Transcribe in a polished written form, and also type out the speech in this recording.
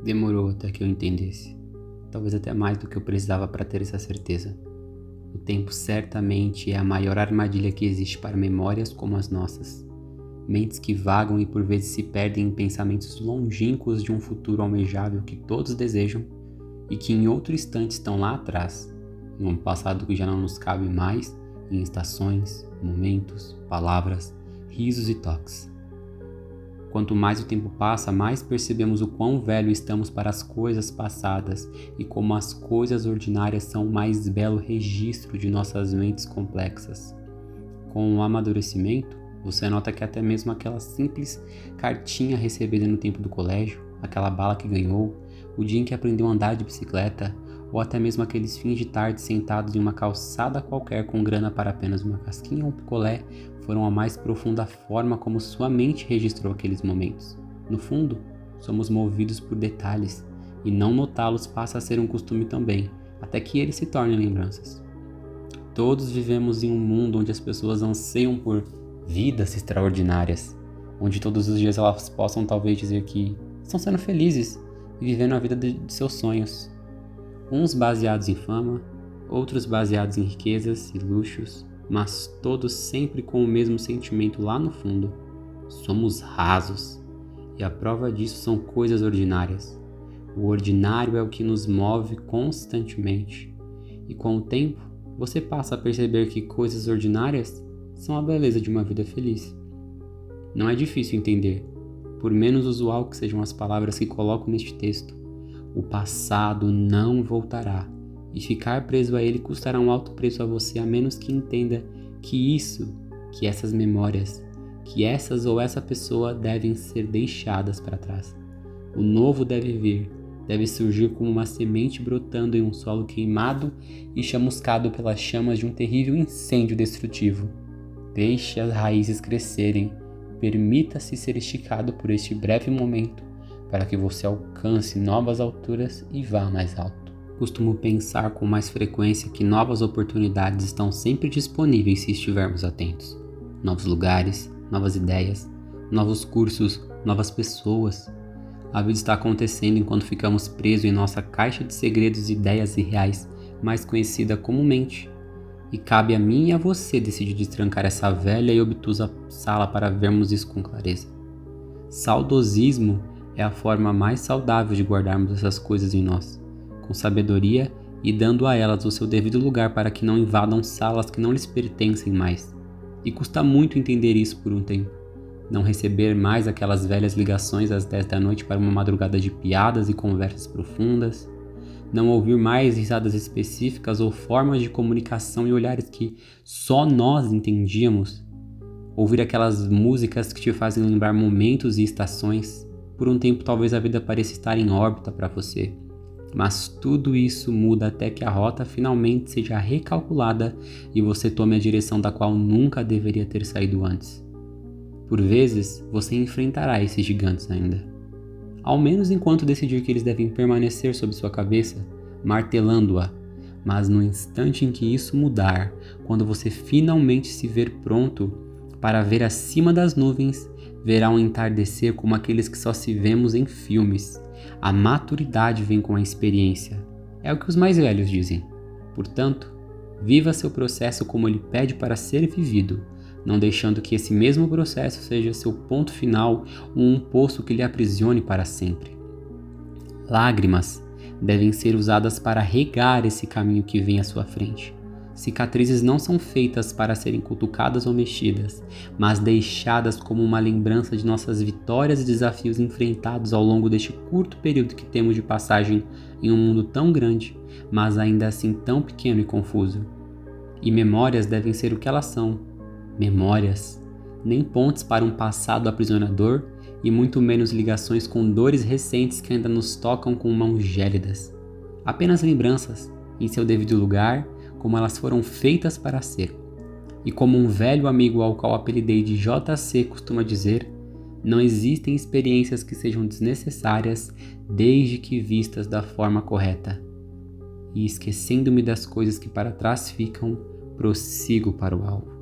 Demorou até que eu entendesse. Talvez até mais do que eu precisava para ter essa certeza. O tempo certamente é a maior armadilha que existe para memórias como as nossas. Mentes que vagam e por vezes se perdem em pensamentos longínquos de um futuro almejável que todos desejam e que em outro instante estão lá atrás, em um passado que já não nos cabe mais, em estações, momentos, palavras, risos e toques. Quanto mais o tempo passa, mais percebemos o quão velho estamos para as coisas passadas e como as coisas ordinárias são o mais belo registro de nossas mentes complexas. Com o amadurecimento, você nota que até mesmo aquela simples cartinha recebida no tempo do colégio, aquela bala que ganhou, o dia em que aprendeu a andar de bicicleta, ou até mesmo aqueles fins de tarde sentados em uma calçada qualquer com grana para apenas uma casquinha ou um picolé, foram a mais profunda forma como sua mente registrou aqueles momentos. No fundo, somos movidos por detalhes, e não notá-los passa a ser um costume também, até que eles se tornem lembranças. Todos vivemos em um mundo onde as pessoas anseiam por vidas extraordinárias, onde todos os dias elas possam talvez dizer que estão sendo felizes e vivendo a vida de seus sonhos. Uns baseados em fama, outros baseados em riquezas e luxos, mas todos sempre com o mesmo sentimento lá no fundo. Somos rasos, e a prova disso são coisas ordinárias. O ordinário é o que nos move constantemente, e com o tempo você passa a perceber que coisas ordinárias são a beleza de uma vida feliz. Não é difícil entender, por menos usual que sejam as palavras que coloco neste texto. O passado não voltará, e ficar preso a ele custará um alto preço a você, a menos que entenda que essas memórias, que essas ou essa pessoa devem ser deixadas para trás. O novo deve vir, deve surgir como uma semente brotando em um solo queimado e chamuscado pelas chamas de um terrível incêndio destrutivo. Deixe as raízes crescerem, permita-se ser esticado por este breve momento, para que você alcance novas alturas e vá mais alto. Costumo pensar com mais frequência que novas oportunidades estão sempre disponíveis se estivermos atentos. Novos lugares, novas ideias, novos cursos, novas pessoas. A vida está acontecendo enquanto ficamos presos em nossa caixa de segredos e ideias irreais, mais conhecida como mente. E cabe a mim e a você decidir destrancar essa velha e obtusa sala para vermos isso com clareza. Saudosismo é a forma mais saudável de guardarmos essas coisas em nós, com sabedoria e dando a elas o seu devido lugar para que não invadam salas que não lhes pertencem mais. E custa muito entender isso por um tempo. Não receber mais aquelas velhas ligações às 10 da noite para uma madrugada de piadas e conversas profundas. Não ouvir mais risadas específicas ou formas de comunicação e olhares que só nós entendíamos. Ouvir aquelas músicas que te fazem lembrar momentos e estações. Por um tempo talvez a vida pareça estar em órbita para você, mas tudo isso muda até que a rota finalmente seja recalculada e você tome a direção da qual nunca deveria ter saído antes. Por vezes, você enfrentará esses gigantes ainda, ao menos enquanto decidir que eles devem permanecer sob sua cabeça, martelando-a, mas no instante em que isso mudar, quando você finalmente se ver pronto para ver acima das nuvens, verá um entardecer como aqueles que só se vemos em filmes. A maturidade vem com a experiência. É o que os mais velhos dizem. Portanto, viva seu processo como ele pede para ser vivido, não deixando que esse mesmo processo seja seu ponto final ou um poço que lhe aprisione para sempre. Lágrimas devem ser usadas para regar esse caminho que vem à sua frente. Cicatrizes não são feitas para serem cutucadas ou mexidas, mas deixadas como uma lembrança de nossas vitórias e desafios enfrentados ao longo deste curto período que temos de passagem em um mundo tão grande, mas ainda assim tão pequeno e confuso. E memórias devem ser o que elas são: memórias, nem pontes para um passado aprisionador e muito menos ligações com dores recentes que ainda nos tocam com mãos gélidas. Apenas lembranças, em seu devido lugar, como elas foram feitas para ser. E como um velho amigo ao qual apelidei de JC costuma dizer, não existem experiências que sejam desnecessárias desde que vistas da forma correta. E esquecendo-me das coisas que para trás ficam, prossigo para o alvo.